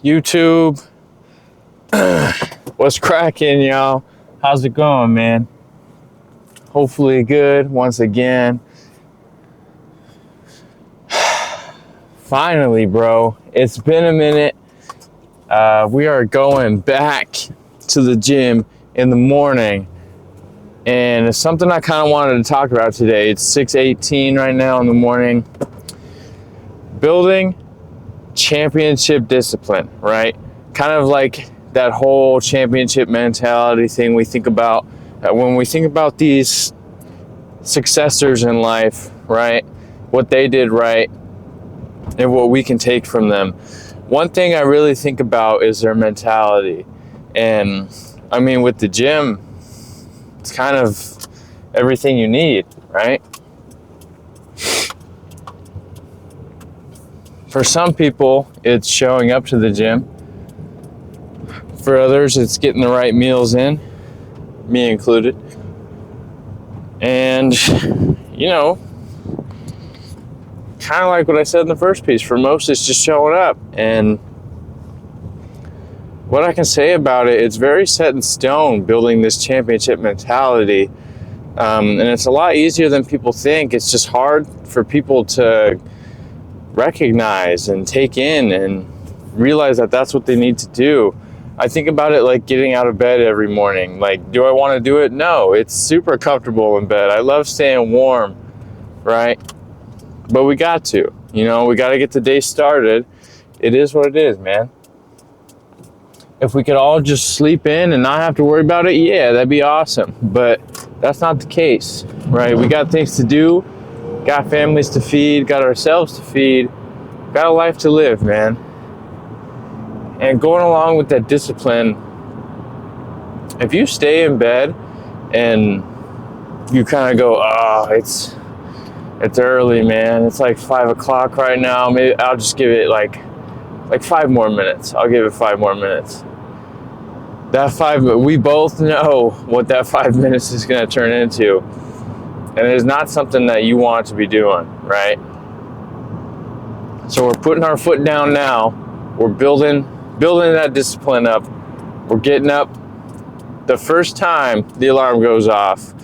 YouTube, what's cracking, y'all? How's it going, man? Hopefully good once again. Finally, bro, it's been a minute. We are going back to the gym in the morning, and it's something I kind of wanted to talk about today. It's 6:18 right now in the morning. Building championship discipline, right? Kind of like that whole championship mentality thing we think about when we think about these successors in life, right? What they did right and what we can take from them. One thing I really think about is their mentality. And I mean, with the gym, it's kind of everything you need, right? For some people, it's showing up to the gym. For others, it's getting the right meals in, me included. And, you know, kind of like what I said in the first piece, for most, it's just showing up. And what I can say about it, it's very set in stone, building this championship mentality. And it's a lot easier than people think. It's just hard for people to recognize and take in and realize that that's what they need to do. I think about it like getting out of bed every morning. Like, do I want to do it? No, it's super comfortable in bed. I love staying warm, right? But we got to, we got to get the day started. It is what it is, man. If we could all just sleep in and not have to worry about it, yeah, that'd be awesome. But that's not the case, right? We got things to do, got families to feed, got ourselves to feed, got a life to live, man. And going along with that discipline, if you stay in bed and you kind of go, it's early, man. It's like 5 o'clock right now. Maybe I'll just give it like 5 more minutes. I'll give it 5 more minutes. We both know what that 5 minutes is going to turn into. And it is not something that you want to be doing, right? So we're putting our foot down now. We're building that discipline up. We're getting up. The first time the alarm goes off,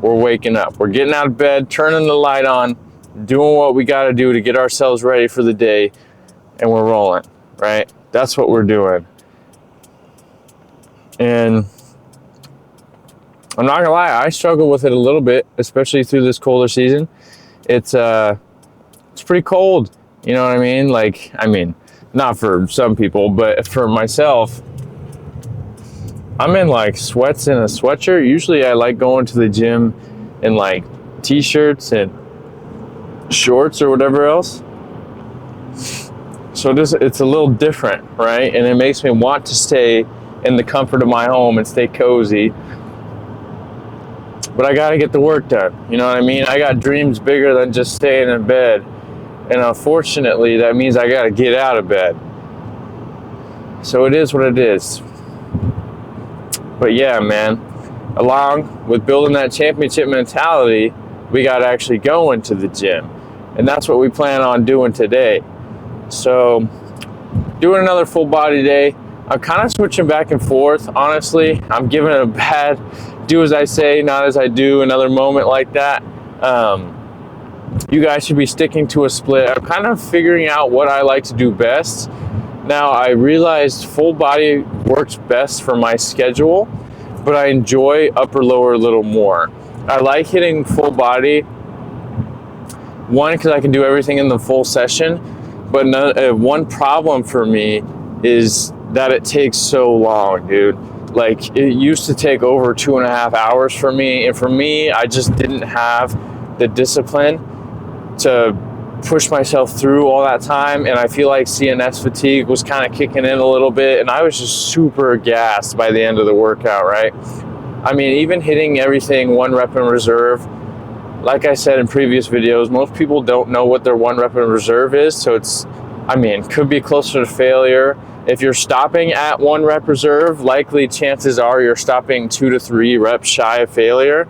we're waking up. We're getting out of bed, turning the light on, doing what we got to do to get ourselves ready for the day, and we're rolling, right? That's what we're doing. And I'm not gonna lie, I struggle with it a little bit, especially through this colder season. It's pretty cold, you know what I mean? Not for some people, but for myself, I'm in like sweats and a sweatshirt. Usually I like going to the gym in like t-shirts and shorts or whatever else. So it's a little different, right? And it makes me want to stay in the comfort of my home and stay cozy. But I got to get the work done. You know what I mean? I got dreams bigger than just staying in bed. And unfortunately, that means I got to get out of bed. So it is what it is. But yeah, man, along with building that championship mentality, we got to actually go into the gym. And that's what we plan on doing today. So doing another full body day. I'm kind of switching back and forth, honestly. I'm giving it a bad do as I say, not as I do, another moment like that. You guys should be sticking to a split. I'm kind of figuring out what I like to do best. Now, I realized full body works best for my schedule, but I enjoy upper lower a little more. I like hitting full body, one, because I can do everything in the full session, but one problem for me is that it takes so long, dude. Like, it used to take over 2.5 hours for me, and for me, I just didn't have the discipline to push myself through all that time, and I feel like CNS fatigue was kind of kicking in a little bit, and I was just super gassed by the end of the workout, right? I mean, even hitting everything 1 rep in reserve, like I said in previous videos, most people don't know what their 1 rep in reserve is, so could be closer to failure. If you're stopping at 1 rep reserve, likely chances are you're stopping 2 to 3 reps shy of failure.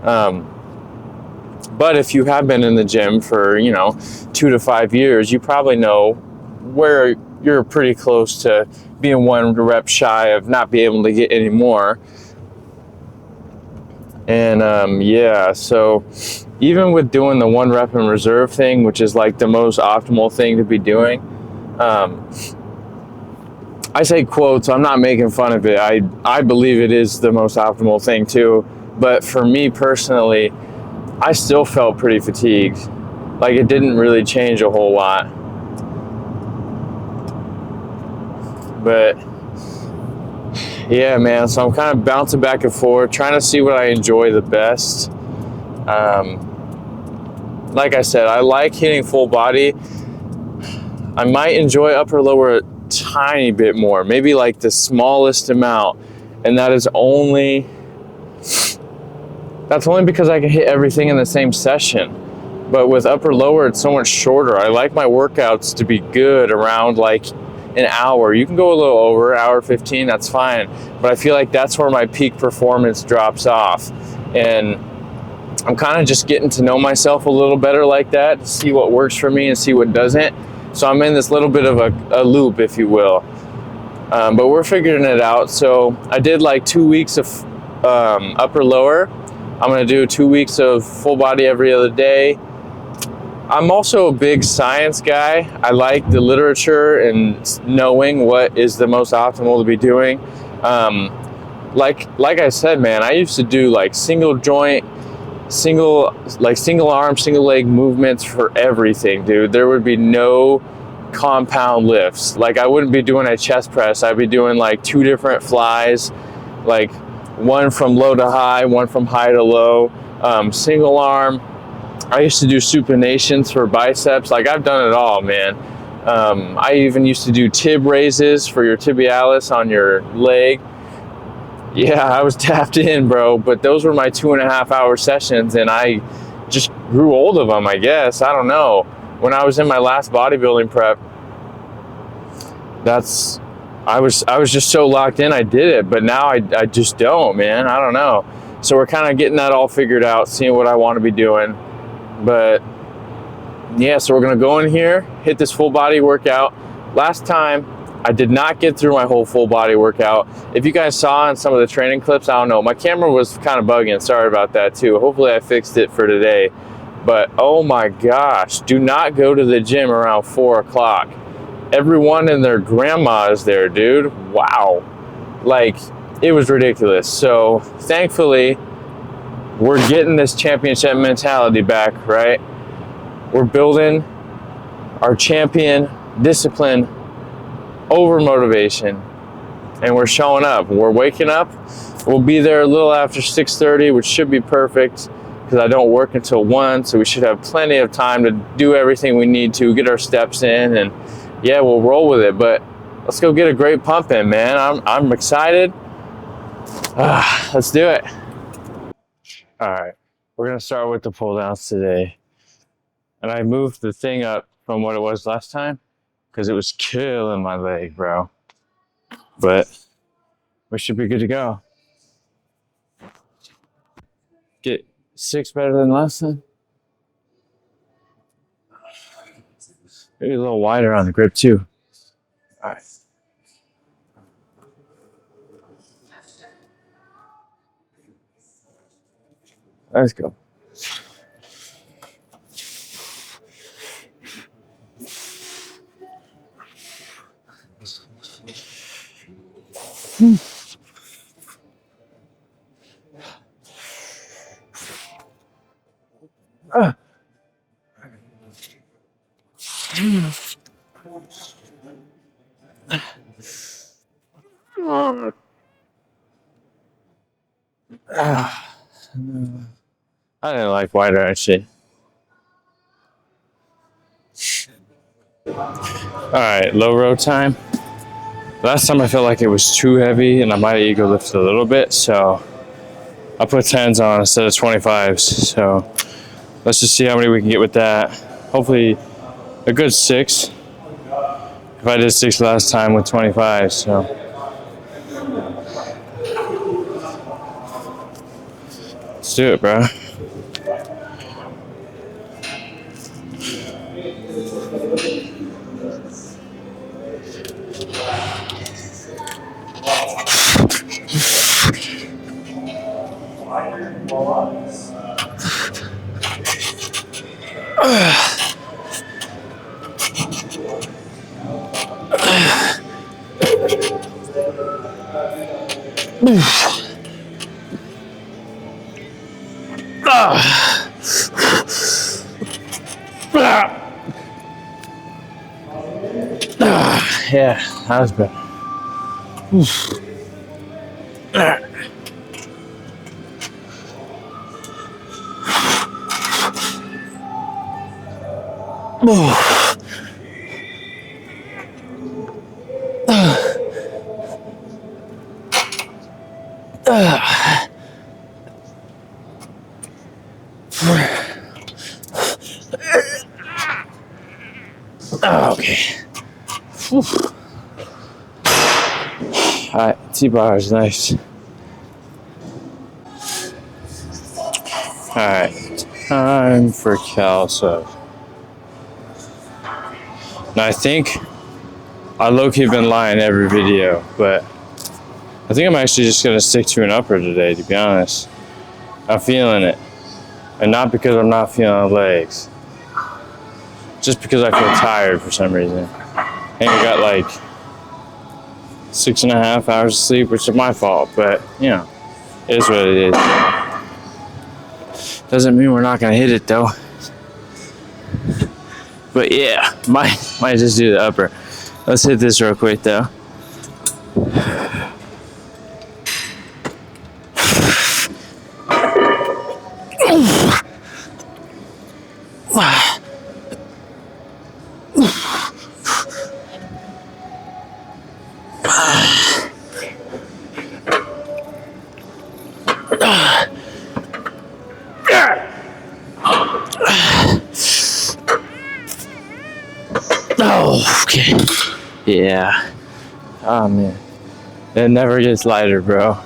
But if you have been in the gym for, 2 to 5 years, you probably know where you're pretty close to being 1 rep shy of not being able to get any more. And yeah, so even with doing the 1 rep in reserve thing, which is like the most optimal thing to be doing, I say quotes, I'm not making fun of it. I believe it is the most optimal thing too. But for me personally, I still felt pretty fatigued. Like it didn't really change a whole lot. But yeah, man, so I'm kind of bouncing back and forth, trying to see what I enjoy the best. Like I said, I like hitting full body. I might enjoy upper lower a tiny bit more, maybe like the smallest amount, and that's only because I can hit everything in the same session. But with upper lower, it's so much shorter. I like my workouts to be good around like an hour. You can go a little over, hour 15, that's fine. But I feel like that's where my peak performance drops off. And I'm kind of just getting to know myself a little better like that, to see what works for me and see what doesn't. So I'm in this little bit of a loop, if you will. But we're figuring it out. So I did like 2 weeks of upper lower. I'm gonna do 2 weeks of full body every other day. I'm also a big science guy. I like the literature and knowing what is the most optimal to be doing. Like I said, man, I used to do like single joint, single arm, single leg movements for everything, dude. There would be no compound lifts. Like I wouldn't be doing a chest press. I'd be doing like 2 different flies, like one from low to high, one from high to low, single arm. I used to do supinations for biceps. Like I've done it all, man. I even used to do tib raises for your tibialis on your leg. Yeah, I was tapped in, bro. But those were my 2.5-hour sessions, and I just grew old of them, I guess. I don't know. When I was in my last bodybuilding prep, I was just so locked in, I did it. But now I just don't, man. I don't know. So we're kind of getting that all figured out, seeing what I want to be doing. But yeah, so we're gonna go in here, hit this full body workout. Last time I did not get through my whole full body workout. If you guys saw in some of the training clips, I don't know, my camera was kind of bugging. Sorry about that too. Hopefully I fixed it for today. But oh my gosh, do not go to the gym around 4 o'clock. Everyone and their grandma is there, dude. Wow. Like, it was ridiculous. So thankfully, we're getting this championship mentality back, right? We're building our champion discipline over motivation, and we're showing up. We're waking up. We'll be there a little after 6:30, which should be perfect because I don't work until 1, so we should have plenty of time to do everything we need to, get our steps in, and yeah, we'll roll with it. But let's go get a great pump in, man. I'm excited. Let's do it. All right, we're gonna start with the pull downs today. And I moved the thing up from what it was last time because it was killing my leg, bro. But we should be good to go. Get 6 better than last time. Maybe a little wider on the grip too. All right. Let's go. I didn't like wider actually. All right, low row time. Last time I felt like it was too heavy and I might have ego lifted a little bit, so I put 10s on instead of 25s. So let's just see how many we can get with that. Hopefully a good 6. If I did 6 last time with 25, so. Let's do it, bro. Yeah, that was better. Okay. Alright, T-bar is nice. Alright, time for calcium. Now I think I low-key been lying every video, but I think I'm actually just gonna stick to an upper today, to be honest. I'm feeling it. And not because I'm not feeling the legs. Just because I feel tired for some reason. I think I got like 6.5 hours of sleep, which is my fault, but you know, it is what it is. Doesn't mean we're not gonna hit it though. But yeah, might just do the upper. Let's hit this real quick though. Oh, okay. Yeah. Oh, man. It never gets lighter, bro.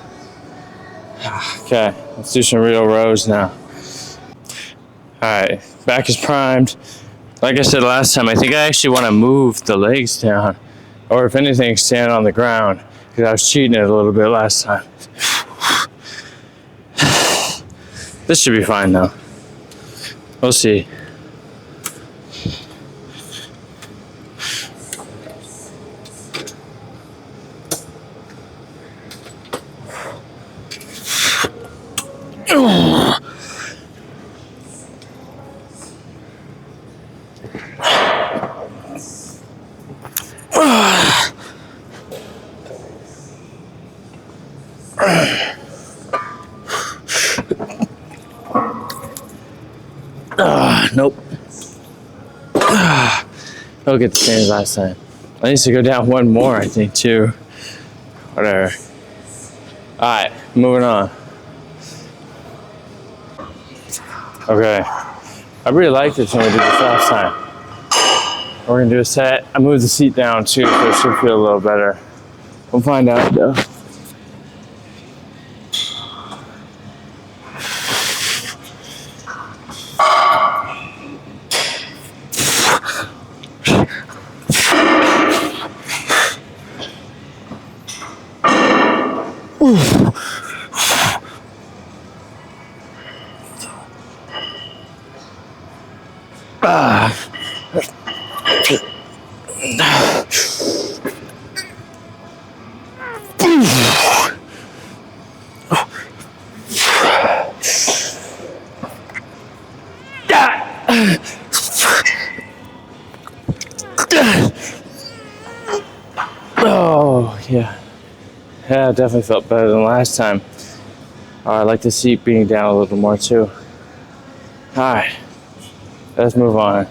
Okay, let's do some real rows now. Alright, back is primed. Like I said last time, I think I actually want to move the legs down. Or if anything, stand on the ground. Because I was cheating it a little bit last time. This should be fine, though. We'll see. Nope. Don't get the same as last time. I need to go down one more, I think, too. Whatever. Alright, moving on. Okay. I really liked it when we did this last time. We're gonna do a set. I moved the seat down too, so it should feel a little better. We'll find out though. Oh, yeah. Yeah, it definitely felt better than last time. I like the seat being down a little more too. Alright, let's move on.